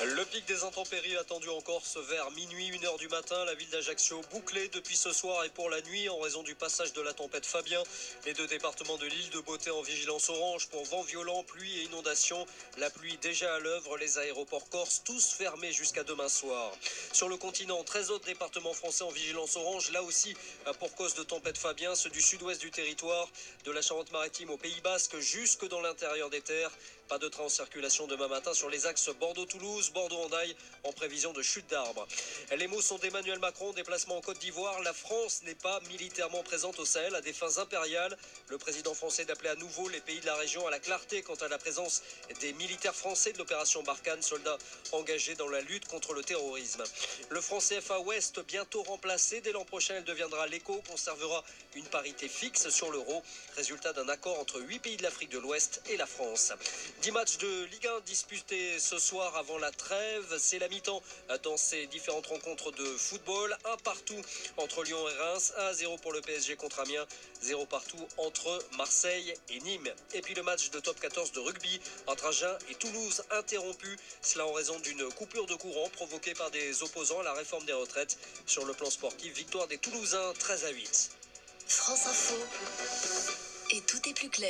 Le pic des intempéries attendu en Corse vers minuit, 1h du matin. La ville d'Ajaccio bouclée depuis ce soir et pour la nuit en raison du passage de la tempête Fabien. Les deux départements de l'île de Beauté en vigilance orange pour vent violent, pluie et inondations. La pluie déjà à l'œuvre, les aéroports corses tous fermés jusqu'à demain soir. Sur le continent, 13 autres départements français en vigilance orange, là aussi pour cause de tempête Fabien, ceux du sud-ouest du territoire, de la Charente-Maritime au Pays Basque jusque dans l'intérieur des terres. Pas de train en circulation demain matin sur les axes Bordeaux-Toulouse, Bordeaux-Hendaye en prévision de chute d'arbres. Les mots sont d'Emmanuel Macron, déplacement en Côte d'Ivoire. La France n'est pas militairement présente au Sahel à des fins impériales. Le président français d'appeler à nouveau les pays de la région à la clarté quant à la présence des militaires français de l'opération Barkhane, soldats engagés dans la lutte contre le terrorisme. Le franc CFA Ouest bientôt remplacé. Dès l'an prochain, elle deviendra l'éco, conservera une parité fixe sur l'euro. Résultat d'un accord entre 8 pays de l'Afrique de l'Ouest et la France. 10 matchs de Ligue 1 disputés ce soir avant la trêve. C'est la mi-temps dans ces différentes rencontres de football. Un partout entre Lyon et Reims. 1-0 pour le PSG contre Amiens. 0 partout entre Marseille et Nîmes. Et puis le match de top 14 de rugby entre Agen et Toulouse interrompu. Cela en raison d'une coupure de courant provoquée par des opposants à la réforme des retraites. Sur le plan sportif, victoire des Toulousains 13-8. France Info. Et tout est plus clair.